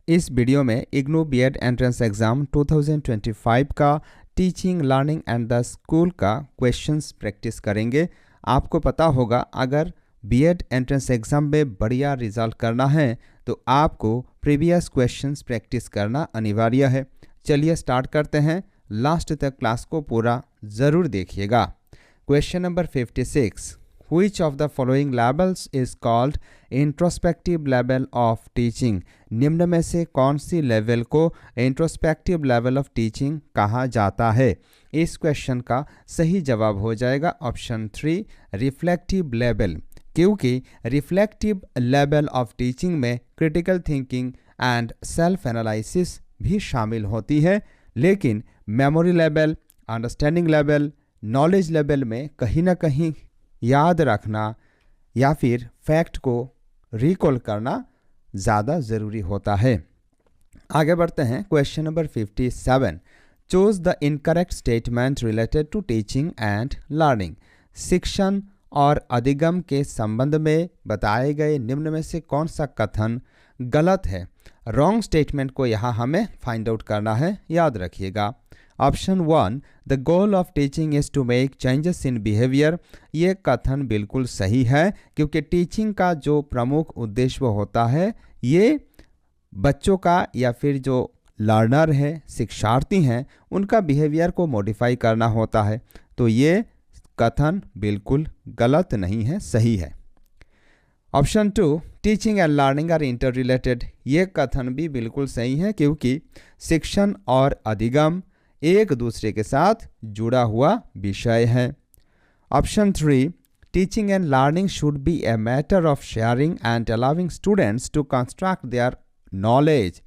इस वीडियो में IGNOU BEd entrance exam 2025 का teaching learning and the school का क्वेश्चंस प्रैक्टिस करेंगे। आपको पता होगा अगर बीएड एंट्रेंस एग्ज़ाम में बढ़िया रिजल्ट करना है तो आपको प्रीवियस क्वेश्चंस प्रैक्टिस करना अनिवार्य है। चलिए स्टार्ट करते हैं। लास्ट तक क्लास को पूरा ज़रूर देखिएगा। Question number 56, Which of the following levels is called introspective level of teaching? निम्न में से कौन सी लेवल को इंट्रोस्पेक्टिव लेवल ऑफ टीचिंग कहा जाता है? इस क्वेश्चन का सही जवाब हो जाएगा ऑप्शन 3 रिफ्लेक्टिव लेवल, क्योंकि रिफ्लेक्टिव लेवल ऑफ टीचिंग में critical thinking and self analysis भी शामिल होती है, लेकिन memory level, understanding level, knowledge level में कहीं ना कहीं याद रखना या फिर फैक्ट को रिकॉल करना ज़्यादा ज़रूरी होता है। आगे बढ़ते हैं। Question number 57, choose the incorrect statement related to teaching and learning. शिक्षण और अधिगम के संबंध में बताए गए निम्न में से कौन सा कथन गलत है? रॉन्ग स्टेटमेंट को यहाँ हमें फाइंड आउट करना है, याद रखिएगा। Option 1, the goal of teaching is to make changes in behaviour. ये कथन बिल्कुल सही है, क्योंकि टीचिंग का जो प्रमुख उद्देश्य होता है ये बच्चों का या फिर जो लर्नर है, शिक्षार्थी हैं, उनका बिहेवियर को मॉडिफाई करना होता है। तो ये कथन बिल्कुल गलत नहीं है, सही है। Option 2, teaching and learning are interrelated. ये कथन भी बिल्कुल सही है, क्योंकि शिक्षण और अधिगम एक दूसरे के साथ जुड़ा हुआ विषय है। Option 3, teaching and learning should be a matter of sharing and allowing students to construct their knowledge.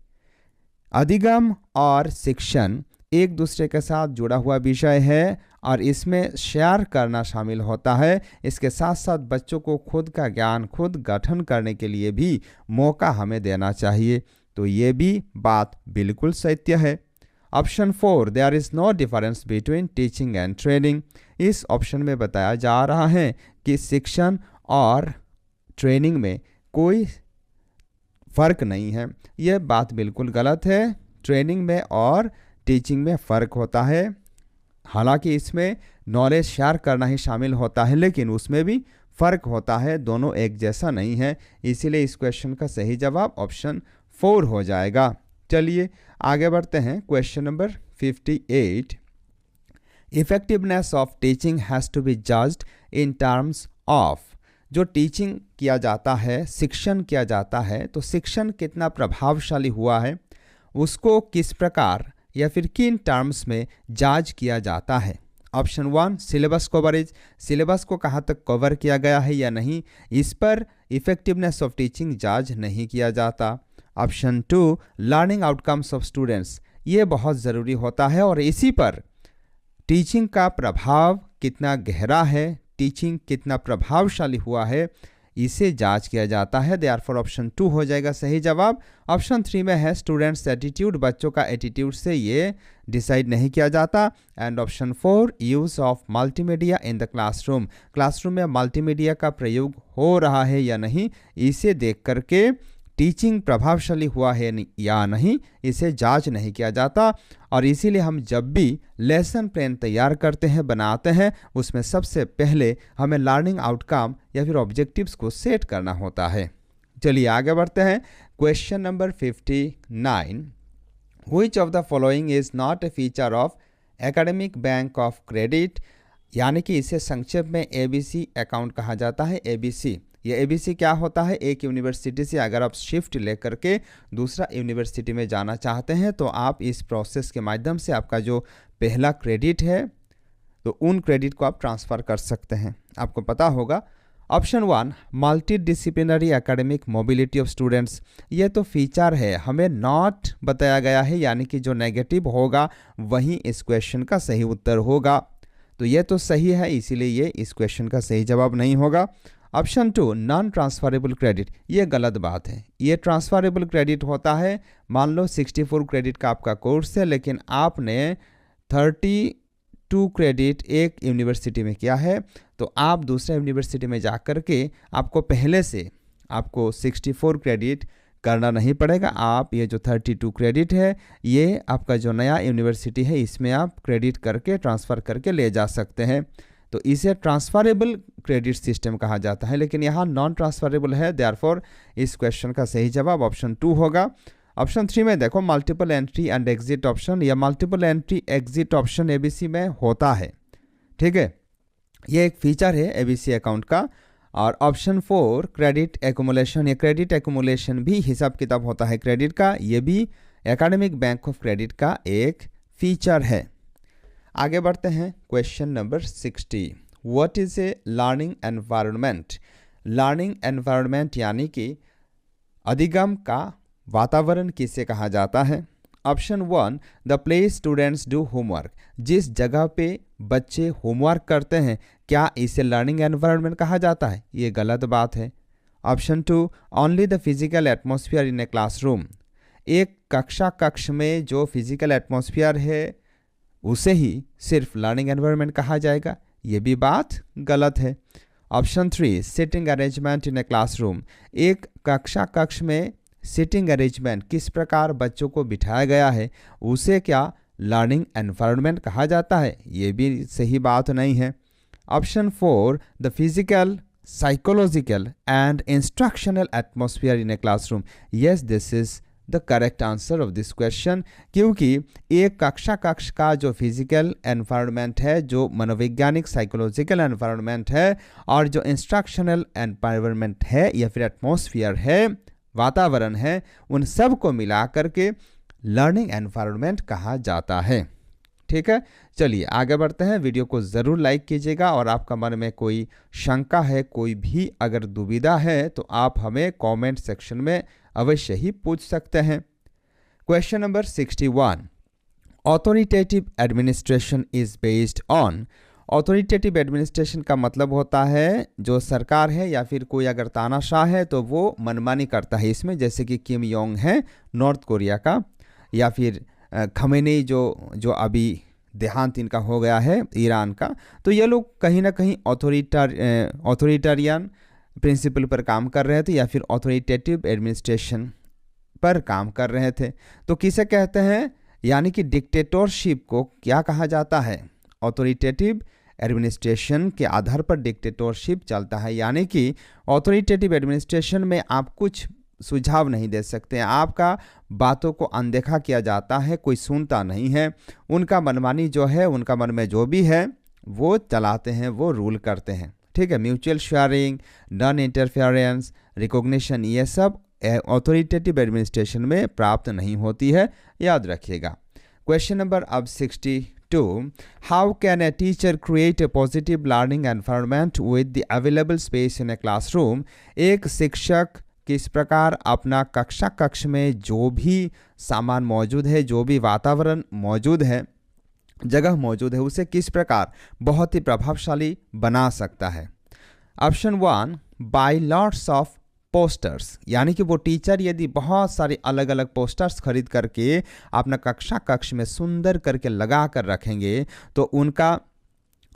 अधिगम और शिक्षण एक दूसरे के साथ जुड़ा हुआ विषय है और इसमें शेयर करना शामिल होता है। इसके साथ साथ बच्चों को खुद का ज्ञान खुद गठन करने के लिए भी मौका हमें देना चाहिए। तो ये भी बात बिल्कुल सत्य है। Option 4, there is no difference between teaching and training. इस ऑप्शन में बताया जा रहा है कि शिक्षण और ट्रेनिंग में कोई फ़र्क नहीं है। यह बात बिल्कुल गलत है। ट्रेनिंग में और टीचिंग में फ़र्क होता है। हालांकि इसमें नॉलेज शेयर करना ही शामिल होता है, लेकिन उसमें भी फ़र्क होता है, दोनों एक जैसा नहीं है। इसीलिए इस क्वेश्चन का सही जवाब ऑप्शन 4 हो जाएगा। चलिए आगे बढ़ते हैं। Question number 58, effectiveness of teaching has to be judged in terms of. जो टीचिंग किया जाता है, शिक्षण किया जाता है, तो शिक्षण कितना प्रभावशाली हुआ है उसको किस प्रकार या फिर किन टर्म्स में जाज किया जाता है? Option 1, syllabus coverage. सिलेबस को कहाँ तक कवर किया गया है या नहीं, इस पर इफेक्टिवनेस ऑफ टीचिंग जाज नहीं किया जाता। Option 2, learning outcomes of students. ये बहुत ज़रूरी होता है और इसी पर टीचिंग का प्रभाव कितना गहरा है, टीचिंग कितना प्रभावशाली हुआ है, इसे जांच किया जाता है। देयरफॉर ऑप्शन 2 हो जाएगा सही जवाब। ऑप्शन 3 में है स्टूडेंट्स एटीट्यूड। बच्चों का एटीट्यूड से ये डिसाइड नहीं किया जाता। And option 4, use of multimedia in the classroom. Classroom में मल्टीमीडिया का प्रयोग हो रहा है या नहीं, इसे देख करके टीचिंग प्रभावशाली हुआ है या नहीं, इसे जांच नहीं किया जाता। और इसीलिए हम जब भी लेसन प्लान तैयार करते हैं, बनाते हैं, उसमें सबसे पहले हमें लर्निंग आउटकम या फिर ऑब्जेक्टिव्स को सेट करना होता है। चलिए आगे बढ़ते हैं। Question number 59, which of the following is not a feature of academic bank of credit. यानी कि इसे संक्षेप में ABC अकाउंट कहा जाता है। ABC, ये ABC क्या होता है? एक यूनिवर्सिटी से अगर आप शिफ्ट लेकर के दूसरा यूनिवर्सिटी में जाना चाहते हैं तो आप इस प्रोसेस के माध्यम से आपका जो पहला क्रेडिट है तो उन क्रेडिट को आप ट्रांसफ़र कर सकते हैं। आपको पता होगा। Option 1, multi disciplinary academic mobility of students. ये तो फीचर है, हमें नॉट बताया गया है, यानी कि जो नेगेटिव होगा वही इस क्वेश्चन का सही उत्तर होगा। तो ये तो सही है, इसीलिए ये इस क्वेश्चन का सही जवाब नहीं होगा। Option 2, non transferable credit. ये गलत बात है। ये ट्रांसफरेबल क्रेडिट होता है, मान लो 64 क्रेडिट का आपका कोर्स है, लेकिन आपने 32 क्रेडिट एक यूनिवर्सिटी में किया है, तो आप दूसरे यूनिवर्सिटी में जा कर के आपको पहले से आपको 64 क्रेडिट करना नहीं पड़ेगा। आप ये जो 32 क्रेडिट है ये आपका जो नया यूनिवर्सिटी है इसमें आप क्रेडिट करके ट्रांसफ़र करके ले जा सकते हैं। तो इसे ट्रांसफरेबल क्रेडिट सिस्टम कहा जाता है, लेकिन यहाँ नॉन ट्रांसफरेबल है। देयरफॉर इस क्वेश्चन का सही जवाब ऑप्शन 2 होगा। ऑप्शन 3 में देखो multiple entry and exit option, या multiple entry exit option ABC में होता है, ठीक है, ये एक फीचर है एबीसी अकाउंट का। और ऑप्शन 4 क्रेडिट एक्यूमुलेशन, ये क्रेडिट एक्यूमुलेशन भी हिसाब किताब होता है क्रेडिट का, ये भी एकेडमिक बैंक ऑफ क्रेडिट का एक फीचर है। आगे बढ़ते हैं question number 60। What is a learning environment? Learning environment यानी कि अधिगम का वातावरण किसे कहा जाता है? Option 1 the place students do homework, जिस जगह पे बच्चे होमवर्क करते हैं, क्या इसे लर्निंग एनवायरनमेंट कहा जाता है? ये गलत बात है। Option 2 only the physical atmosphere in a classroom, एक कक्ष में जो फिजिकल एटमॉस्फेयर है उसे ही सिर्फ लर्निंग एनवायरनमेंट कहा जाएगा, ये भी बात गलत है। Option 3 sitting arrangement in a classroom, एक कक्ष में सिटिंग अरेंजमेंट किस प्रकार बच्चों को बिठाया गया है उसे क्या लर्निंग एनवायरनमेंट कहा जाता है, ये भी सही बात नहीं है। Option 4 the physical psychological and instructional atmosphere in a classroom, yes this is the correct answer of this question, क्योंकि एक कक्ष का जो फिजिकल एनवायरनमेंट है, जो मनोवैज्ञानिक साइकोलॉजिकल एनवायरनमेंट है और जो इंस्ट्रक्शनल एनवायरनमेंट है या फिर एटमॉस्फेयर है, वातावरण है, उन सब को मिला करके लर्निंग एनवायरनमेंट कहा जाता है। ठीक है, चलिए आगे बढ़ते हैं। वीडियो को ज़रूर लाइक कीजिएगा और आपका मन में कोई शंका है, कोई भी अगर दुविधा है तो आप हमें कमेंट सेक्शन में अवश्य ही पूछ सकते हैं। Question number 61 authoritative administration is based on. Authoritative administration का मतलब होता है जो सरकार है या फिर कोई अगर तानाशाह है तो वो मनमानी करता है इसमें, जैसे कि किम योंग है नॉर्थ कोरिया का, या फिर खमेनी जो अभी देहांत इनका हो गया है ईरान का, तो ये लोग कहीं ना कहीं ऑथोरिटेरियन प्रिंसिपल पर काम कर रहे थे या फिर ऑथोरिटेटिव एडमिनिस्ट्रेशन पर काम कर रहे थे। तो किसे कहते हैं, यानी कि डिक्टेटरशिप को क्या कहा जाता है? ऑथोरिटेटिव एडमिनिस्ट्रेशन के आधार पर डिक्टेटरशिप चलता है, यानी कि ऑथोरिटेटिव एडमिनिस्ट्रेशन में आप कुछ सुझाव नहीं दे सकते हैं, आपका बातों को अनदेखा किया जाता है, कोई सुनता नहीं है, उनका मनमानी जो है, उनका मन में जो भी है वो चलाते हैं, वो रूल करते हैं। ठीक है, mutual sharing, non interference, recognition, ये सब ऑथोरिटेटिव एडमिनिस्ट्रेशन में प्राप्त नहीं होती है, याद रखिएगा। क्वेश्चन नंबर अब 62 how can a teacher create a positive learning environment with the available space in a classroom. एक शिक्षक किस प्रकार अपना कक्ष में जो भी सामान मौजूद है, जो भी वातावरण मौजूद है, जगह मौजूद है, उसे किस प्रकार बहुत ही प्रभावशाली बना सकता है? Option 1 by lots of posters, यानी कि वो टीचर यदि बहुत सारे अलग अलग पोस्टर्स खरीद करके अपना कक्ष में सुंदर करके लगा कर रखेंगे तो उनका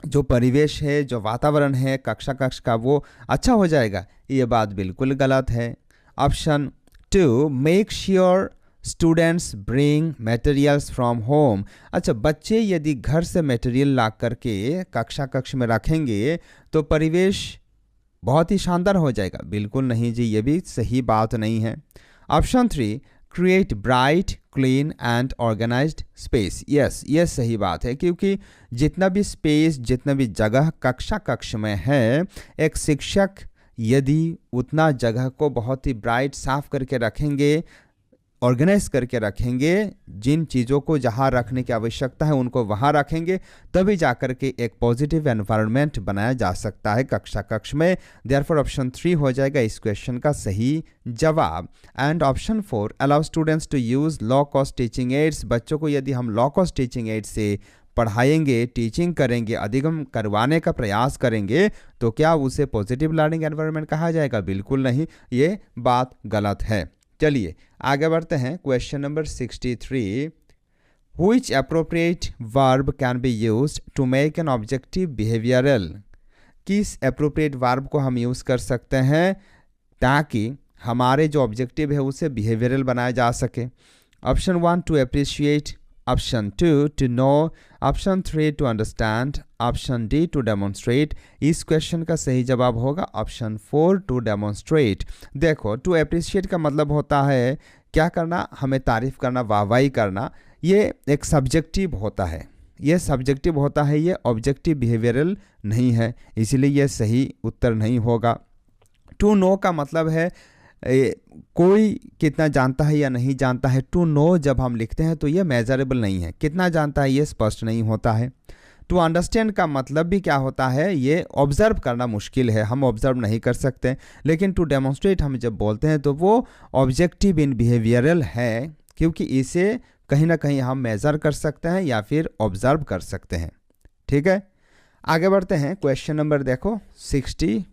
जो परिवेश है, जो वातावरण है कक्ष का, वो अच्छा हो जाएगा। ये बात बिल्कुल गलत है। Option 2 make sure students bring materials from home. अच्छा, बच्चे यदि घर से मटेरियल ला करके कक्ष में रखेंगे तो परिवेश बहुत ही शानदार हो जाएगा। बिल्कुल नहीं जी, ये भी सही बात नहीं है। Option 3 create bright clean and organised space. Yes, ये सही बात है, क्योंकि जितना भी स्पेस, जितना भी जगह कक्ष में है, एक शिक्षक यदि उतना जगह को बहुत ही ब्राइट साफ करके रखेंगे, ऑर्गेनाइज करके रखेंगे, जिन चीज़ों को जहाँ रखने की आवश्यकता है उनको वहाँ रखेंगे, तभी जाकर के एक पॉजिटिव एनवायरनमेंट बनाया जा सकता है कक्ष में। देयरफॉर ऑप्शन 3 हो जाएगा इस क्वेश्चन का सही जवाब। And option 4 allow students to use low cost teaching aids. बच्चों को यदि हम लो कॉस्ट टीचिंग एड्स से पढ़ाएंगे, टीचिंग करेंगे, अधिगम करवाने का प्रयास करेंगे तो क्या उसे पॉजिटिव लर्निंग एनवायरनमेंट कहा जाएगा? बिल्कुल नहीं, ये बात गलत है। चलिए आगे बढ़ते हैं। Question number 63 which appropriate verb can be used to make an objective behavioural. किस एप्रोप्रिएट वर्ब को हम यूज़ कर सकते हैं ताकि हमारे जो ऑब्जेक्टिव है उसे बिहेवियरल बनाया जा सके। Option 1 to appreciate, option 2 to know, option 3 to understand, option D to demonstrate. इस क्वेश्चन का सही जवाब होगा ऑप्शन 4 टू डेमोन्स्ट्रेट। देखो, टू अप्रिशिएट का मतलब होता है क्या करना, हमें तारीफ करना, वाहवाही करना। ये एक सब्जेक्टिव होता है, ये सब्जेक्टिव होता है, ये ऑब्जेक्टिव बिहेवियरल नहीं है, इसीलिए ये सही उत्तर नहीं होगा। टू नो का मतलब है कोई कितना जानता है या नहीं जानता है। टू नो जब हम लिखते हैं तो ये मेजरेबल नहीं है, कितना जानता है ये स्पष्ट नहीं होता है। टू अंडरस्टैंड का मतलब भी क्या होता है, ये ऑब्जर्व करना मुश्किल है, हम ऑब्जर्व नहीं कर सकते। लेकिन टू डेमोन्स्ट्रेट हम जब बोलते हैं तो वो ऑब्जेक्टिव इन बिहेवियरल है, क्योंकि इसे कहीं ना कहीं हम मेज़र कर सकते हैं या फिर ऑब्जर्व कर सकते हैं। ठीक है, आगे बढ़ते हैं। क्वेश्चन नंबर देखो 64।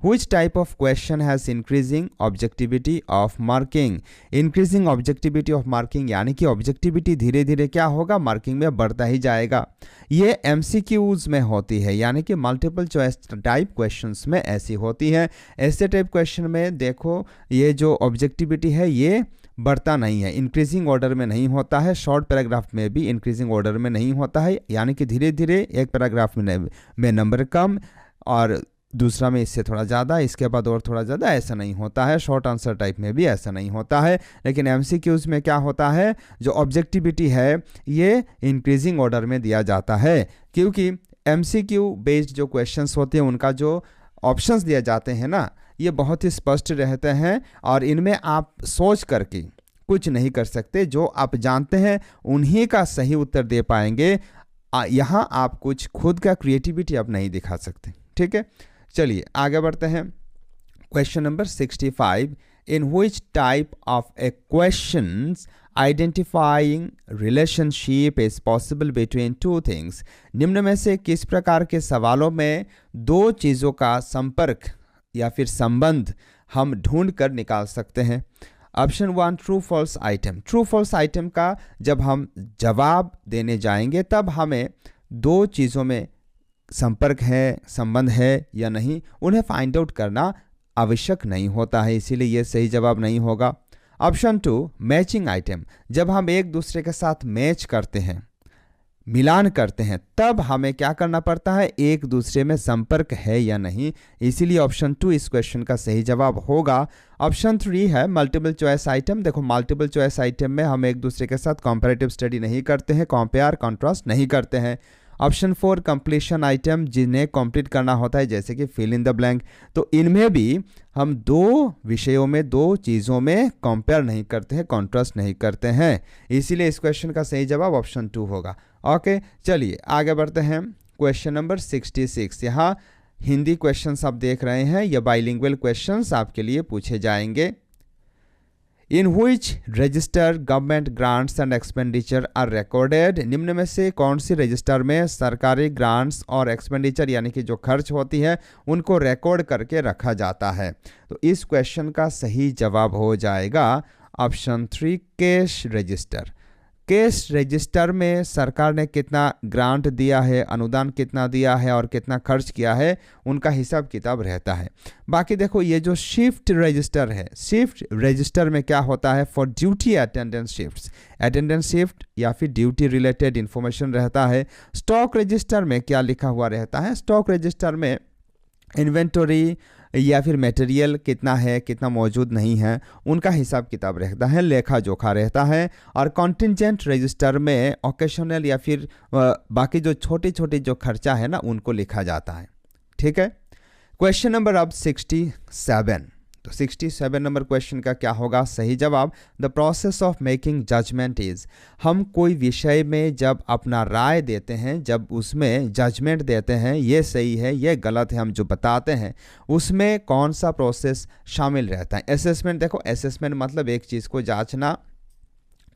Which type of question has increasing objectivity of marking? Increasing objectivity of marking यानी कि ऑब्जेक्टिविटी धीरे धीरे क्या होगा, मार्किंग में बढ़ता ही जाएगा। ये MCQs में होती है, यानी कि मल्टीपल चॉइस टाइप क्वेश्चंस में ऐसी होती है। ऐसे टाइप क्वेश्चन में देखो ये जो ऑब्जेक्टिविटी है ये बढ़ता नहीं है, इंक्रीजिंग ऑर्डर में नहीं होता है। शॉर्ट पैराग्राफ में भी इंक्रीजिंग ऑर्डर में नहीं होता है, यानी कि धीरे धीरे एक पैराग्राफ में नंबर कम और दूसरा में इससे थोड़ा ज़्यादा, इसके बाद और थोड़ा ज़्यादा, ऐसा नहीं होता है। शॉर्ट आंसर टाइप में भी ऐसा नहीं होता है। लेकिन MCQs में क्या होता है, जो ऑब्जेक्टिविटी है ये इंक्रीजिंग ऑर्डर में दिया जाता है, क्योंकि MCQ बेस्ड जो क्वेश्चंस होते हैं उनका जो ऑप्शंस दिए जाते हैं ना, ये बहुत ही स्पष्ट रहते हैं और इनमें आप सोच करके कुछ नहीं कर सकते। जो आप जानते हैं उन्हीं का सही उत्तर दे पाएंगे, यहाँ आप कुछ खुद का क्रिएटिविटी आप नहीं दिखा सकते। ठीक है, चलिए आगे बढ़ते हैं। Question number 65। In which type of A questions identifying relationship is possible between two things? निम्न में से किस प्रकार के सवालों में दो चीज़ों का संपर्क या फिर संबंध हम ढूंढ कर निकाल सकते हैं? Option 1 true false item. True false item का जब हम जवाब देने जाएंगे तब हमें दो चीज़ों में संपर्क है, संबंध है या नहीं, उन्हें फाइंड आउट करना आवश्यक नहीं होता है, इसीलिए यह सही जवाब नहीं होगा। Option 2 matching item. जब हम एक दूसरे के साथ मैच करते हैं, मिलान करते हैं, तब हमें क्या करना पड़ता है, एक दूसरे में संपर्क है या नहीं, इसीलिए ऑप्शन 2 इस क्वेश्चन का सही जवाब होगा। ऑप्शन 3 है मल्टीपल चॉइस आइटम। देखो, मल्टीपल चॉइस आइटम में हम एक दूसरे के साथ कंपैरेटिव स्टडी नहीं करते हैं, कंपेयर कॉन्ट्रास्ट नहीं करते हैं। ऑप्शन 4 कंप्लीशन आइटम, जिन्हें कंप्लीट करना होता है, जैसे कि फिल इन द ब्लैंक। तो इनमें भी हम दो विषयों में, दो चीज़ों में कंपेयर नहीं करते हैं, कॉन्ट्रास्ट नहीं करते हैं, इसीलिए इस क्वेश्चन का सही जवाब ऑप्शन 2 होगा। ओके, चलिए आगे बढ़ते हैं। Question number 66। यहाँ हिंदी क्वेश्चंस आप देख रहे हैं, ये बाइलिंगुअल क्वेश्चंस आपके लिए पूछे जाएंगे। In which register government grants and expenditure are recorded? निम्न में से कौन सी रजिस्टर में सरकारी ग्रांट्स और एक्सपेंडिचर यानी कि जो खर्च होती है उनको रिकॉर्ड करके रखा जाता है? तो इस क्वेश्चन का सही जवाब हो जाएगा option 3 cash register. Cash register में सरकार ने कितना ग्रांट दिया है, अनुदान कितना दिया है और कितना खर्च किया है, उनका हिसाब किताब रहता है। बाकी देखो, ये जो शिफ्ट रजिस्टर है, शिफ्ट रजिस्टर में क्या होता है, for duty attendance shifts, attendance shift या फिर ड्यूटी रिलेटेड इंफॉर्मेशन रहता है। स्टॉक रजिस्टर में क्या लिखा हुआ रहता है, स्टॉक रजिस्टर में इन्वेंटरी या फिर मटेरियल कितना है, कितना मौजूद नहीं है, उनका हिसाब किताब रहता है, लेखा जोखा रहता है। और कॉन्टिजेंट रजिस्टर में ओकेशनल या फिर बाकी जो छोटे छोटे जो खर्चा है ना, उनको लिखा जाता है। ठीक है, क्वेश्चन नंबर अब 67। तो 67 नंबर क्वेश्चन का क्या होगा सही जवाब? The process of making judgement is. हम कोई विषय में जब अपना राय देते हैं, जब उसमें जजमेंट देते हैं, ये सही है ये गलत है, हम जो बताते हैं उसमें कौन सा प्रोसेस शामिल रहता है? असेसमेंट। देखो, असेसमेंट मतलब एक चीज़ को जांचना,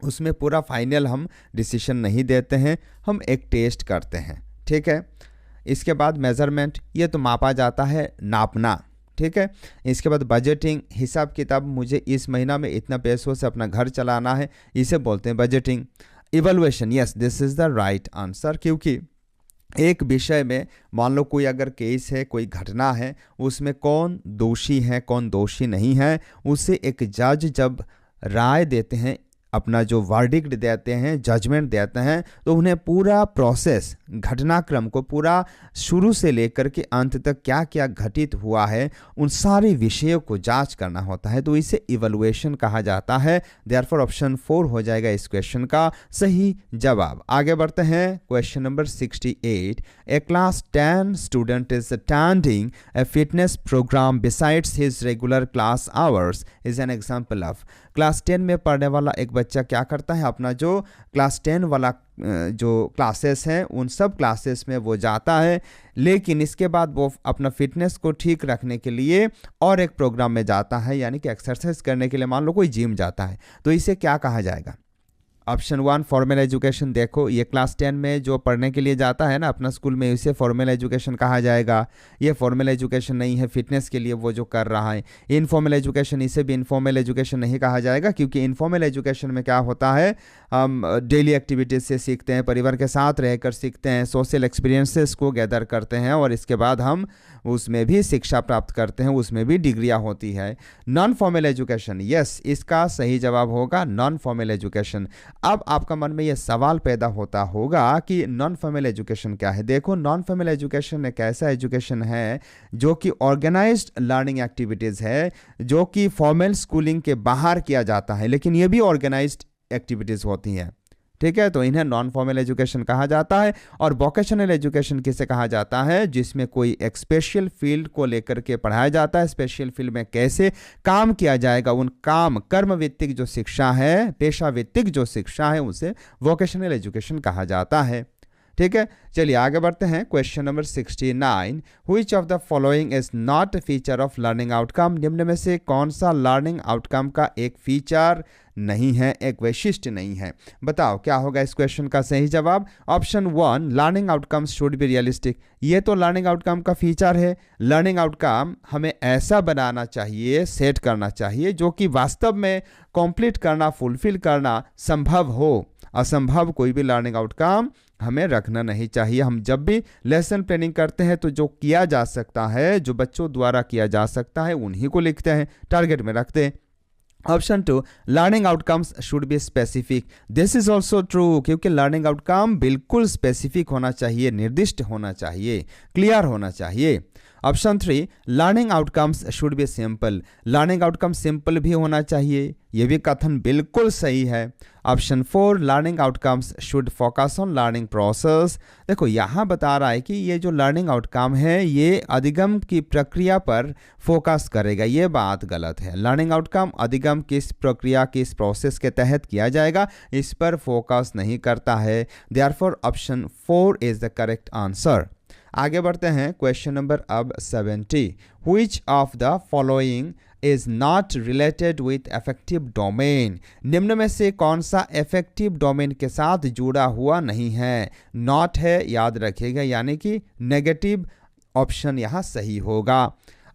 उसमें पूरा फाइनल हम डिसीजन नहीं देते हैं, हम एक टेस्ट करते हैं। ठीक है, इसके बाद मेजरमेंट, ये तो मापा जाता है, नापना। ठीक है, इसके बाद बजटिंग, हिसाब किताब, मुझे इस महीना में इतना पैसों से अपना घर चलाना है, इसे बोलते हैं budgeting. Evaluation, yes this is the right answer, क्योंकि एक विषय में मान लो कोई अगर केस है, कोई घटना है, उसमें कौन दोषी है कौन दोषी नहीं है, उसे एक जज जब राय देते हैं, अपना जो वर्डिक्ट देते हैं, जजमेंट देते हैं, तो उन्हें पूरा प्रोसेस, घटनाक्रम को पूरा शुरू से लेकर के अंत तक क्या क्या घटित हुआ है उन सारे विषयों को जांच करना होता है, तो इसे इवैल्यूएशन कहा जाता है। देयरफॉर ऑप्शन 4 हो जाएगा इस क्वेश्चन का सही जवाब। आगे बढ़ते हैं, question number 68। A class 10 student is attending a fitness programme besides his regular class hours is an example of. Class 10 में पढ़ने वाला एक बच्चा क्या करता है, अपना जो क्लास 10 वाला जो क्लासेस हैं उन सब क्लासेस में वो जाता है, लेकिन इसके बाद वो अपना फिटनेस को ठीक रखने के लिए और एक प्रोग्राम में जाता है, यानी कि एक्सरसाइज करने के लिए मान लो कोई जिम जाता है, तो इसे क्या कहा जाएगा। Option 1 formal education. देखो ये क्लास 10 में जो पढ़ने के लिए जाता है ना अपना स्कूल में, इसे फॉर्मल एजुकेशन कहा जाएगा। ये फॉर्मल एजुकेशन नहीं है, फिटनेस के लिए वो जो कर रहा है। इनफॉर्मल एजुकेशन, इसे भी इनफॉर्मल एजुकेशन नहीं कहा जाएगा, क्योंकि इनफॉर्मल एजुकेशन में क्या होता है, हम डेली एक्टिविटीज़ से सीखते हैं, परिवार के साथ रहकर सीखते हैं, सोशल एक्सपीरियंसेस को गैदर करते हैं और इसके बाद हम उसमें भी शिक्षा प्राप्त करते हैं, उसमें भी डिग्रियां होती है। नॉन फॉर्मल एजुकेशन, यस इसका सही जवाब होगा नॉन फॉर्मल एजुकेशन। अब आपका मन में यह सवाल पैदा होता होगा कि नॉन फॉर्मल एजुकेशन क्या है। देखो नॉन फॉर्मल एजुकेशन एक ऐसा एजुकेशन है जो कि ऑर्गेनाइज्ड लर्निंग एक्टिविटीज़ है, जो कि फॉर्मल स्कूलिंग के बाहर किया जाता है, लेकिन ये भी ऑर्गेनाइज्ड एक्टिविटीज़ होती हैं, ठीक है, तो इन्हें नॉन फॉर्मल एजुकेशन कहा जाता है। और वोकेशनल एजुकेशन किसे कहा जाता है, जिसमें कोई एक स्पेशल फील्ड को लेकर के पढ़ाया जाता है, स्पेशल फील्ड में कैसे काम किया जाएगा, उन काम कर्म वित्तिक जो शिक्षा है, पेशा वित्तिक जो शिक्षा है, उसे वोकेशनल एजुकेशन कहा जाता है। ठीक है, चलिए आगे बढ़ते हैं। Question number 69, which of the following is not a feature of learning outcome. निम्न में से कौन सा लर्निंग आउटकम का एक फीचर नहीं है, एक वैशिष्ट्य नहीं है, बताओ क्या होगा इस क्वेश्चन का सही जवाब। Option 1 learning outcomes should be realistic. ये तो लर्निंग आउटकम का फीचर है। लर्निंग आउटकम हमें ऐसा बनाना चाहिए, सेट करना चाहिए जो कि वास्तव में कंप्लीट करना, फुलफिल करना संभव हो। असंभव कोई भी लर्निंग आउटकम हमें रखना नहीं चाहिए। हम जब भी लेसन प्लानिंग करते हैं तो जो किया जा सकता है, जो बच्चों द्वारा किया जा सकता है, उन्हीं को लिखते हैं, टारगेट में रखते हैं। Option 2 learning outcomes should be specific. This is also true, क्योंकि लर्निंग आउटकम बिल्कुल स्पेसिफिक होना चाहिए, निर्दिष्ट होना चाहिए, क्लियर होना चाहिए। Option 3 learning outcomes should be simple. Learning outcome simple भी होना चाहिए, यह भी कथन बिल्कुल सही है। Option 4 learning outcomes should focus on learning process. देखो यहाँ बता रहा है कि ये जो लर्निंग आउटकम है ये अधिगम की प्रक्रिया पर फोकस करेगा, ये बात गलत है। लर्निंग आउटकम अधिगम किस प्रक्रिया, किस प्रोसेस के तहत किया जाएगा, इस पर फोकस नहीं करता है। Therefore option 4 is the correct answer. आगे बढ़ते हैं, क्वेश्चन नंबर अब 70, which of the following is not related with affective domain. निम्न में से कौन सा अफेक्टिव डोमेन के साथ जुड़ा हुआ नहीं है। नॉट है, याद रखिएगा, यानी कि नेगेटिव ऑप्शन यहाँ सही होगा।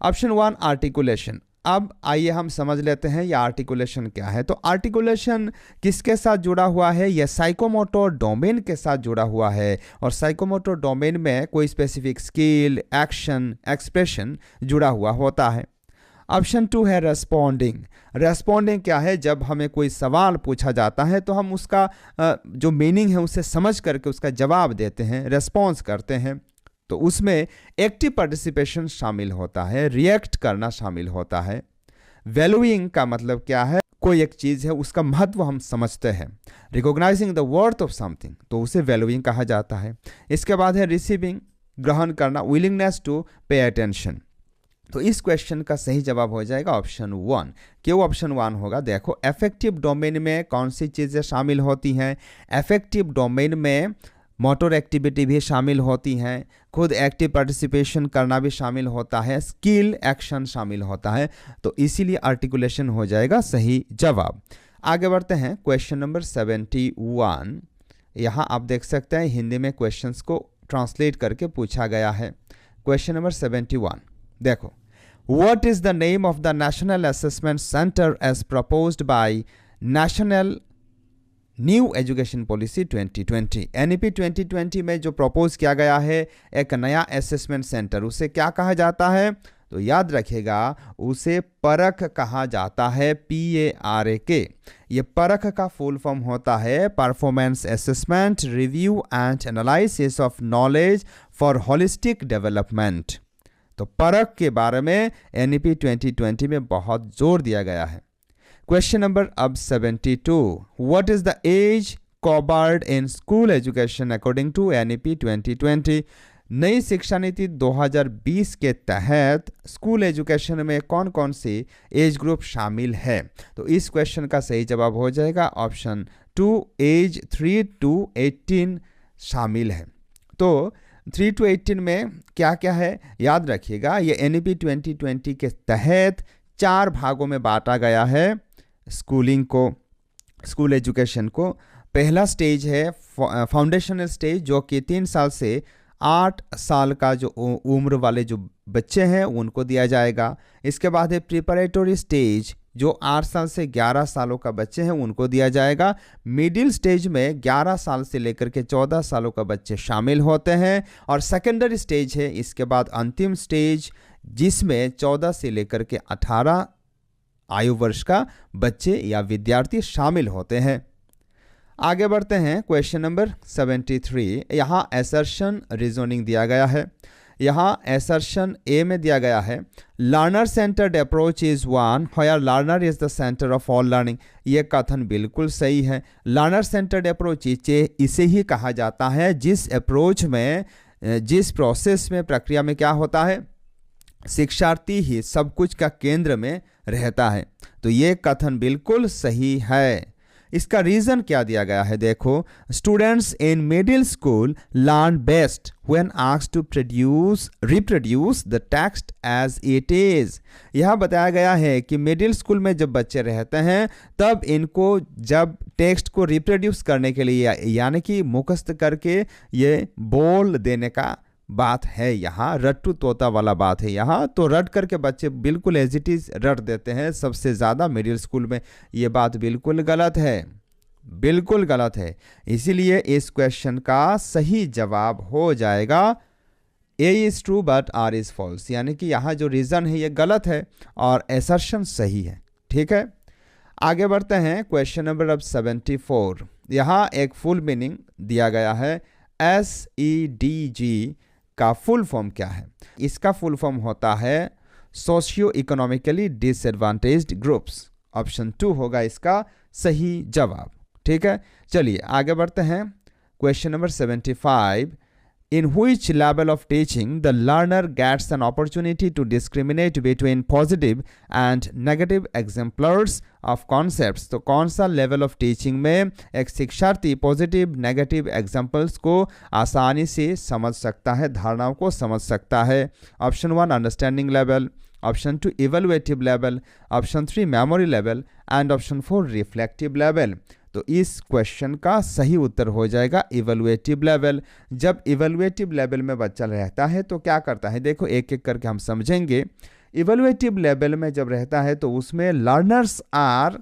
Option 1 articulation. अब आइए हम समझ लेते हैं यह आर्टिकुलेशन क्या है। तो आर्टिकुलेशन किसके साथ जुड़ा हुआ है, यह साइकोमोटर डोमेन के साथ जुड़ा हुआ है, और साइकोमोटर डोमेन में कोई स्पेसिफिक स्किल, एक्शन, एक्सप्रेशन जुड़ा हुआ होता है। ऑप्शन 2 है रेस्पॉन्डिंग। रेस्पॉन्डिंग क्या है, जब हमें कोई सवाल पूछा जाता है तो हम उसका जो मीनिंग है उसे समझ करके उसका जवाब देते हैं, रेस्पॉन्स करते हैं, तो उसमें एक्टिव पार्टिसिपेशन शामिल होता है, रिएक्ट करना शामिल होता है। वैल्यूइंग का मतलब क्या है, कोई एक चीज़ है उसका महत्व हम समझते हैं, recognising the worth of something, तो उसे वैल्यूइंग कहा जाता है। इसके बाद है रिसीविंग, ग्रहण करना, विलिंगनेस टू पे अटेंशन। तो इस क्वेश्चन का सही जवाब हो जाएगा ऑप्शन 1। क्यों ऑप्शन 1 होगा, देखो अफेक्टिव डोमेन में कौन सी चीज़ें शामिल होती हैं। अफेक्टिव डोमेन में मोटर एक्टिविटी भी शामिल होती हैं, खुद एक्टिव पार्टिसिपेशन करना भी शामिल होता है, स्किल, एक्शन शामिल होता है, तो इसीलिए आर्टिकुलेशन हो जाएगा सही जवाब। आगे बढ़ते हैं, क्वेश्चन नंबर 71। यहाँ आप देख सकते हैं हिंदी में क्वेश्चंस को ट्रांसलेट करके पूछा गया है। क्वेश्चन नंबर 71 देखो, what is the name of the national assessment centre as proposed by national new education policy 2020। NEP 2020 में जो प्रपोज किया गया है एक नया असेसमेंट सेंटर, उसे क्या कहा जाता है? तो याद रखिएगा, उसे परख कहा जाता है, PARK। ये परख का फुल फॉर्म होता है performance assessment review and analysis of knowledge for holistic development. तो परख के बारे में एनईपी 2020 में बहुत जोर दिया गया है। क्वेश्चन नंबर अब 72, what is the age covered in school education according to NEP 2020? नई शिक्षा नीति 2020 के तहत स्कूल एजुकेशन में कौन कौन सी एज ग्रुप शामिल है? तो इस क्वेश्चन का सही जवाब हो जाएगा ऑप्शन 2, एज 3 to 18 शामिल है। तो 3 to 18 में क्या क्या है याद रखिएगा, ये एनईपी 2020 के तहत 4 भागों में बांटा गया है स्कूलिंग को, स्कूल एजुकेशन को। पहला स्टेज है फाउंडेशनल स्टेज, जो कि 3 साल से 8 साल का जो उम्र वाले जो बच्चे हैं उनको दिया जाएगा। इसके बाद है प्रिपरेटरी स्टेज, जो 8 साल से 11 सालों का बच्चे हैं उनको दिया जाएगा। मिडिल स्टेज में 11 साल से लेकर के 14 सालों का बच्चे शामिल होते हैं। और सेकेंडरी स्टेज है इसके बाद अंतिम स्टेज, जिसमें 14 से लेकर के 18 आयु वर्ष का बच्चे या विद्यार्थी शामिल होते हैं। आगे बढ़ते हैं क्वेश्चन नंबर 73। यहाँ असर्शन रीजनिंग दिया गया है। यहाँ असर्शन ए में दिया गया है, learner centred approach is one where learner is the centre of all learning. ये कथन बिल्कुल सही है। लर्नर सेंटर्ड अप्रोच इसे ही कहा जाता है जिस अप्रोच में, जिस प्रोसेस में, प्रक्रिया में क्या होता है, शिक्षार्थी ही सब कुछ का केंद्र में रहता है। तो ये कथन बिल्कुल सही है। इसका रीजन क्या दिया गया है, देखो, students in middle school learn best when asked to reproduce the text as it is. यह बताया गया है कि मिडिल स्कूल में जब बच्चे रहते हैं तब इनको जब टेक्स्ट को रिप्रोड्यूस करने के लिए यानी कि मुखस्त करके ये बोल देने का बात है, यहाँ रट्टू तोता वाला बात है यहाँ। तो रट करके बच्चे बिल्कुल एज इट इज रट देते हैं सबसे ज़्यादा मिडिल स्कूल में। ये बात बिल्कुल गलत है, बिल्कुल गलत है। इसीलिए इस क्वेश्चन का सही जवाब हो जाएगा A is true but R is false, यानी कि यहाँ जो रीज़न है ये गलत है और असर्शन सही है। ठीक है, आगे बढ़ते हैं क्वेश्चन नंबर अब 74। यहाँ एक फुल मीनिंग दिया गया है, SEDG का फुल फॉर्म क्या है? इसका फुल फॉर्म होता है socio economically disadvantaged groups. Option 2 होगा इसका सही जवाब। ठीक है, चलिए आगे बढ़ते हैं question number 75। In which level of teaching the learner gets an opportunity to discriminate between positive and negative exemplars of concepts? तो कौन सा लेवल ऑफ टीचिंग में एक शिक्षार्थी पॉजिटिव नेगेटिव एग्जाम्पल्स को आसानी से समझ सकता है, धारणाओं को समझ सकता है? Option 1 understanding level, option 2 evaluative level, option 3 memory level and option 4 reflective level. तो इस क्वेश्चन का सही उत्तर हो जाएगा इवैल्यूएटिव लेवल। जब इवैल्यूएटिव लेवल में बच्चा रहता है तो क्या करता है, देखो एक एक करके हम समझेंगे। इवैल्यूएटिव लेवल में जब रहता है तो उसमें लर्नर्स आर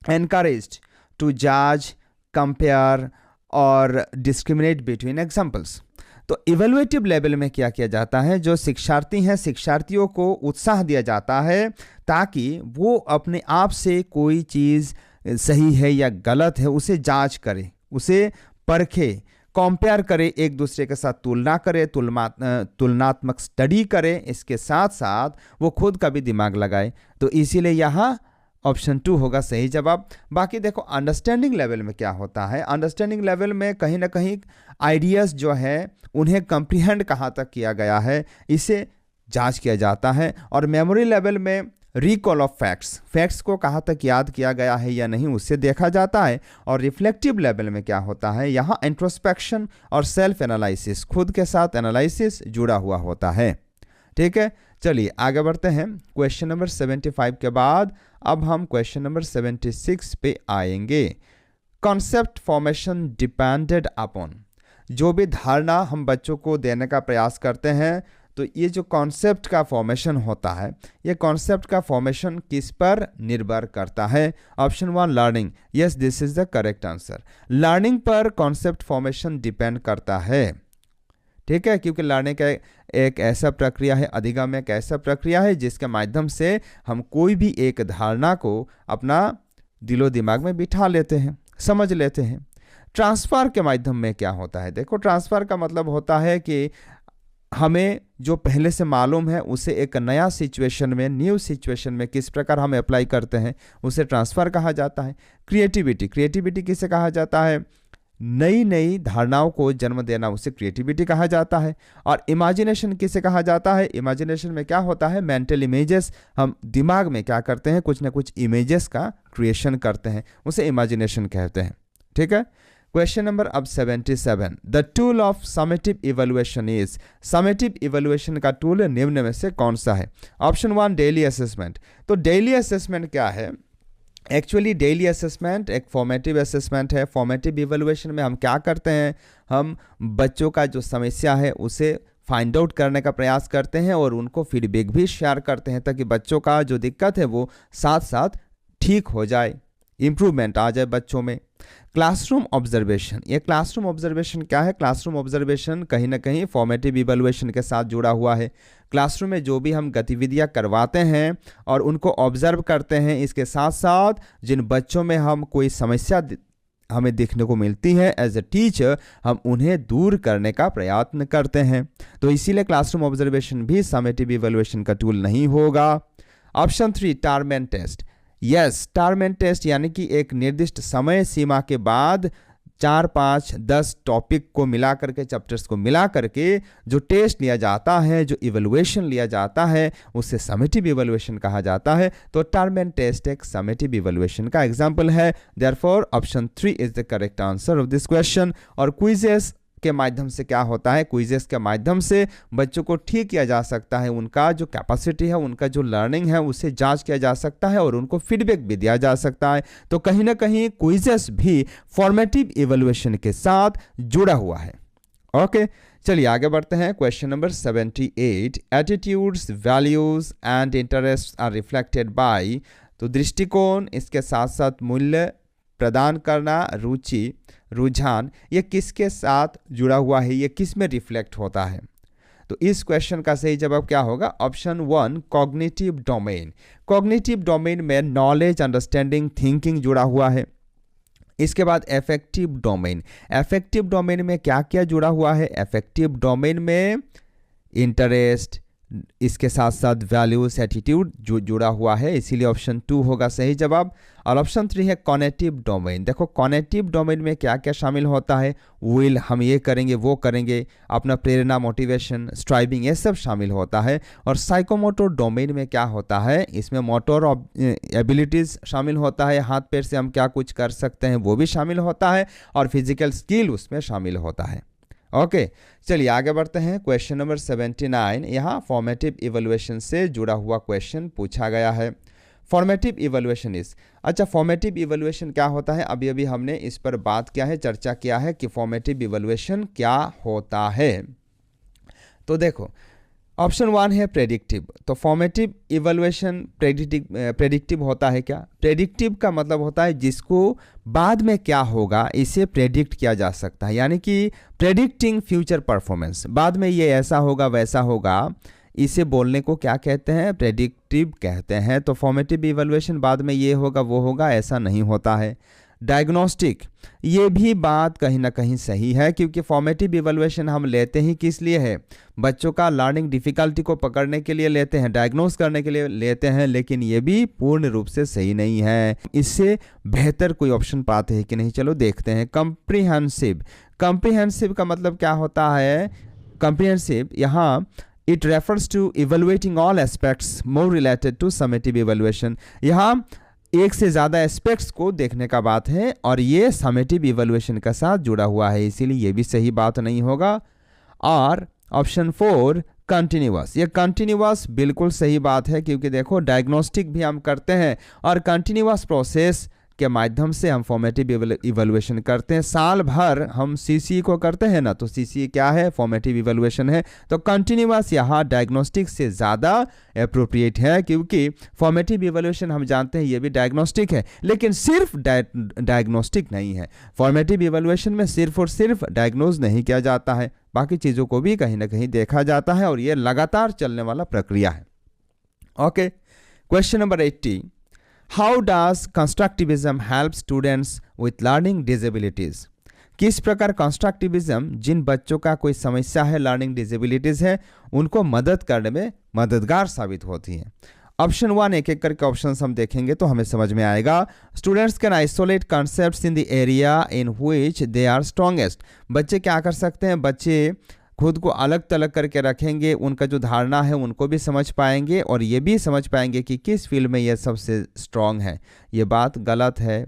एनकरेज्ड टू जज, कंपेयर और डिस्क्रिमिनेट बिटवीन एग्जाम्पल्स। तो इवैल्यूएटिव लेवल में क्या किया जाता है, जो शिक्षार्थी हैं शिक्षार्थियों को उत्साह दिया जाता है ताकि वो अपने आप से कोई चीज़ सही है या गलत है उसे जांच करे, उसे परखे, कंपेयर करे, एक दूसरे के साथ तुलना करे, तुलनात्मक स्टडी करे, इसके साथ साथ वो खुद का भी दिमाग लगाए। तो इसीलिए यहाँ ऑप्शन 2 होगा सही जवाब। बाकी देखो अंडरस्टैंडिंग लेवल में क्या होता है, अंडरस्टैंडिंग लेवल में कहीं ना कहीं आइडियाज़ जो है उन्हें कंप्रीहेंड कहाँ तक किया गया है इसे जांच किया जाता है। और मेमोरी लेवल में रिकॉल ऑफ फैक्ट्स को कहाँ तक याद किया गया है या नहीं उससे देखा जाता है। और रिफ्लेक्टिव लेवल में क्या होता है, यहाँ इंट्रोस्पेक्शन और सेल्फ एनालिसिस, खुद के साथ एनालिसिस जुड़ा हुआ होता है। ठीक है, चलिए आगे बढ़ते हैं क्वेश्चन नंबर 75 के बाद अब हम क्वेश्चन नंबर 76 पे आएंगे। कॉन्सेप्ट फॉर्मेशन डिपेंडेड अपॉन, जो भी धारणा हम बच्चों को देने का प्रयास करते हैं तो ये जो कॉन्सेप्ट का फॉर्मेशन होता है, ये कॉन्सेप्ट का फॉर्मेशन किस पर निर्भर करता है? Option 1 learning, yes this is the correct answer. Learning पर कॉन्सेप्ट फॉर्मेशन डिपेंड करता है, ठीक है, क्योंकि लर्निंग का एक ऐसा प्रक्रिया है, अधिगम एक ऐसा प्रक्रिया है जिसके माध्यम से हम कोई भी एक धारणा को अपना दिलो दिमाग में बिठा लेते हैं, समझ लेते हैं। ट्रांसफर के माध्यम में क्या होता है? देखो, ट्रांसफर का मतलब होता है कि हमें जो पहले से मालूम है उसे एक नया सिचुएशन में, न्यू सिचुएशन में किस प्रकार हम अप्लाई करते हैं, उसे ट्रांसफर कहा जाता है। क्रिएटिविटी किसे कहा जाता है? नई नई धारणाओं को जन्म देना, उसे क्रिएटिविटी कहा जाता है। और इमेजिनेशन किसे कहा जाता है? इमेजिनेशन में क्या होता है? मेंटल इमेजेस, हम दिमाग में क्या करते हैं, कुछ ना कुछ इमेजेस का क्रिएशन करते हैं, उसे इमेजिनेशन कहते हैं, ठीक है। क्वेश्चन नंबर अब 77, the tool of summative evaluation is, summative evaluation का टूल निम्न में से कौन सा है? Option 1 daily assessment. तो डेली असेसमेंट क्या है? एक्चुअली डेली असेसमेंट एक फॉर्मेटिव असेसमेंट है। फॉर्मेटिव इवैल्यूएशन में हम क्या करते हैं, हम बच्चों का जो समस्या है उसे फाइंड आउट करने का प्रयास करते हैं और उनको फीडबैक भी शेयर करते हैं ताकि बच्चों का जो दिक्कत है वो साथ साथ ठीक हो जाए, इम्प्रूवमेंट आ जाए बच्चों में। क्लासरूम ऑब्जर्वेशन, ये क्लासरूम ऑब्जर्वेशन क्या है? क्लासरूम ऑब्जर्वेशन कहीं ना कहीं फॉर्मेटिव इवैल्यूएशन के साथ जुड़ा हुआ है। क्लासरूम में जो भी हम गतिविधियां करवाते हैं और उनको ऑब्जर्व करते हैं, इसके साथ साथ जिन बच्चों में हम कोई समस्या हमें देखने को मिलती है एज ए टीचर, हम उन्हें दूर करने का प्रयत्न करते हैं। तो इसीलिए क्लासरूम ऑब्जर्वेशन भी समेटिव इवैल्यूएशन का टूल नहीं होगा। Option 3 term end test, yes term end test यानी कि एक निर्दिष्ट समय सीमा के बाद 4, 5, 10 टॉपिक को मिला करके, चैप्टर्स को मिला करके जो टेस्ट लिया जाता है, जो इवैल्यूएशन लिया जाता है, उसे समेटिव इवैल्यूएशन कहा जाता है। तो टर्म एंड टेस्ट एक समेटिव इवैल्यूएशन का एग्जाम्पल है। Therefore option 3 is the correct answer of this question. और क्विजेस के माध्यम से क्या होता है? क्विजेस के माध्यम से बच्चों को ठीक किया जा सकता है, उनका जो कैपेसिटी है, उनका जो लर्निंग है उसे जांच किया जा सकता है और उनको फीडबैक भी दिया जा सकता है। तो कहीं ना कहीं क्विजेस भी फॉर्मेटिव इवैल्यूएशन के साथ जुड़ा हुआ है। ओके, चलिए आगे बढ़ते हैं। Question number 78, attitudes, values and interest are reflected by, तो दृष्टिकोण, इसके साथ साथ मूल्य प्रदान करना, रुचि, रुझान, ये किसके साथ जुड़ा हुआ है, ये किस में रिफ्लेक्ट होता है? तो इस क्वेश्चन का सही जवाब क्या होगा? Option 1 cognitive domain. Cognitive domain में नॉलेज, अंडरस्टैंडिंग, थिंकिंग जुड़ा हुआ है। इसके बाद एफेक्टिव डोमेन, एफेक्टिव डोमेन में क्या क्या जुड़ा हुआ है? एफेक्टिव डोमेन में इंटरेस्ट, इसके साथ साथ वैल्यूज, एटीट्यूड जो जुड़ा हुआ है, इसीलिए ऑप्शन 2 होगा सही जवाब। और ऑप्शन 3 है कॉग्निटिव डोमेन। देखो कॉग्निटिव डोमेन में क्या क्या शामिल होता है? विल, हम ये करेंगे वो करेंगे, अपना प्रेरणा, मोटिवेशन, स्ट्राइविंग, ये सब शामिल होता है। और साइकोमोटर डोमेन में क्या होता है? इसमें मोटर एबिलिटीज शामिल होता है, हाथ पैर से हम क्या कुछ कर सकते हैं वो भी शामिल होता है, और फिजिकल स्किल उसमें शामिल होता है। ओके, चलिए आगे बढ़ते हैं। क्वेश्चन नंबर 79, यहाँ फॉर्मेटिव इवैल्यूएशन से जुड़ा हुआ क्वेश्चन पूछा गया है। फॉर्मेटिव इवैल्यूएशन इज, अच्छा फॉर्मेटिव इवैल्यूएशन क्या होता है? अभी अभी हमने इस पर बात किया है, चर्चा किया है कि फॉर्मेटिव इवैल्यूएशन क्या होता है। तो देखो ऑप्शन 1 है प्रेडिक्टिव। तो फॉर्मेटिव इवैल्यूएशन प्रेडिक्टिव होता है क्या? प्रेडिक्टिव का मतलब होता है जिसको बाद में क्या होगा इसे प्रेडिक्ट किया जा सकता है, यानी कि प्रेडिक्टिंग फ्यूचर परफॉर्मेंस, बाद में ये ऐसा होगा वैसा होगा, इसे बोलने को क्या कहते हैं? प्रेडिक्टिव कहते हैं। तो फॉर्मेटिव इवैल्यूएशन बाद में ये होगा वो होगा ऐसा नहीं होता है। डायग्नोस्टिक, ये भी बात कहीं ना कहीं सही है, क्योंकि फॉर्मेटिव इवैल्यूएशन हम लेते ही किस लिए है? बच्चों का लर्निंग डिफिकल्टी को पकड़ने के लिए लेते हैं, डायग्नोस करने के लिए लेते हैं, लेकिन ये भी पूर्ण रूप से सही नहीं है। इससे बेहतर कोई ऑप्शन पाते हैं कि नहीं? चलो देखते हैं। कम्प्रीहेंसिव, कम्प्रीहेंसिव का मतलब क्या होता है? कम्प्रीहेंसिव, यहाँ it refers to evaluating all aspects more related to summative evaluation. यहाँ एक से ज़्यादा एस्पेक्ट्स को देखने का बात है और ये समेटिव इवैल्यूएशन के साथ जुड़ा हुआ है, इसीलिए ये भी सही बात नहीं होगा। और ऑप्शन 4 कंटिन्यूअस, ये कंटिन्यूअस बिल्कुल सही बात है, क्योंकि देखो डायग्नोस्टिक भी हम करते हैं और कंटिन्यूअस प्रोसेस के माध्यम से हम फॉर्मेटिव इवैल्यूएशन करते हैं। साल भर हम सीसीई को करते हैं ना, तो सीसीई क्या है, फॉर्मेटिव इवैल्यूएशन है। तो कंटिन्यूअस यहाँ डायग्नोस्टिक से ज़्यादा अप्रोप्रिएट है, क्योंकि फॉर्मेटिव इवैल्यूएशन हम जानते हैं ये भी डायग्नोस्टिक है, लेकिन सिर्फ डायग्नोस्टिक नहीं है। फॉर्मेटिव इवैल्यूएशन में सिर्फ और सिर्फ डायग्नोज नहीं किया जाता है, बाकी चीज़ों को भी कहीं ना कहीं देखा जाता है, और ये लगातार चलने वाला प्रक्रिया है। Okay, question number 80, how does constructivism help students with learning disabilities. किस प्रकार कंस्ट्रक्टिविज्म जिन बच्चों का कोई समस्या है, लर्निंग डिसेबिलिटीज है, उनको मदद करने में मददगार साबित होती है। ऑप्शन 1, एक एक करके ऑप्शन हम देखेंगे तो हमें समझ में आएगा। Students can isolate concepts in the area in which they are strongest. बच्चे क्या कर सकते हैं, बच्चे खुद को अलग तलग करके रखेंगे, उनका जो धारणा है उनको भी समझ पाएंगे, और ये भी समझ पाएंगे कि किस फील्ड में ये सबसे स्ट्रॉन्ग है। ये बात गलत है।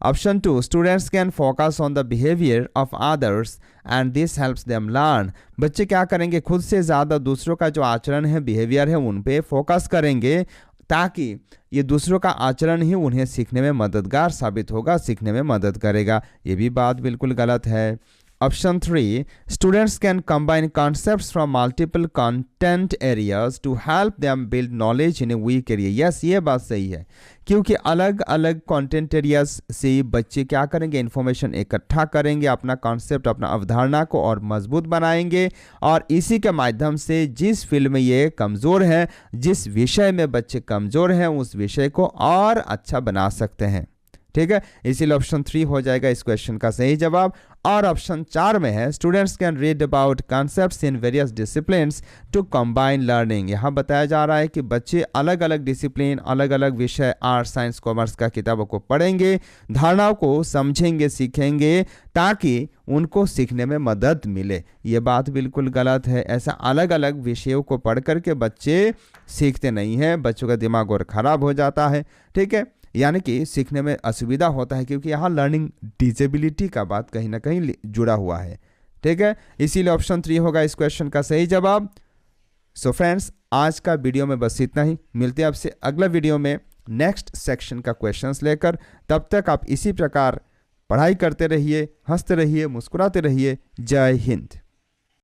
Option 2, students can focus on the behaviour of others and this helps them learn. बच्चे क्या करेंगे, खुद से ज़्यादा दूसरों का जो आचरण है, बिहेवियर है, उन पे फोकस करेंगे, ताकि ये दूसरों का आचरण ही उन्हें सीखने में मददगार साबित होगा, सीखने में मदद करेगा। ये भी बात बिल्कुल गलत है। Option 3, students can combine concepts from multiple content areas to help them build knowledge in a weak area. Yes, ये बात सही है, क्योंकि अलग अलग कंटेंट एरियाज से बच्चे क्या करेंगे, इन्फॉर्मेशन इकट्ठा करेंगे, अपना कॉन्सेप्ट, अपना अवधारणा को और मजबूत बनाएंगे, और इसी के माध्यम से जिस फील्ड में ये कमज़ोर है, जिस विषय में बच्चे कमज़ोर हैं, उस विषय को और अच्छा बना सकते हैं। ठीक है, इसीलिए ऑप्शन 3 हो जाएगा इस क्वेश्चन का सही जवाब। और ऑप्शन 4 में है, students can read about concepts in various disciplines to combine learning. यहाँ बताया जा रहा है कि बच्चे अलग अलग डिसिप्लिन, अलग अलग विषय, आर्ट, साइंस, कॉमर्स का किताबों को पढ़ेंगे, धारणाओं को समझेंगे, सीखेंगे, ताकि उनको सीखने में मदद मिले। ये बात बिल्कुल गलत है। ऐसा अलग अलग विषयों को पढ़ करके बच्चे सीखते नहीं हैं, बच्चों का दिमाग और ख़राब हो जाता है। ठीक है, यानी कि सीखने में असुविधा होता है, क्योंकि यहाँ लर्निंग डिसेबिलिटी का बात कहीं ना कहीं जुड़ा हुआ है। ठीक है, इसीलिए ऑप्शन 3 होगा इस क्वेश्चन का सही जवाब। सो फ्रेंड्स, आज का वीडियो में बस इतना ही। मिलते हैं आपसे अगला वीडियो में नेक्स्ट सेक्शन का क्वेश्चंस लेकर। तब तक आप इसी प्रकार पढ़ाई करते रहिए, हंसते रहिए, मुस्कुराते रहिए। जय हिंद।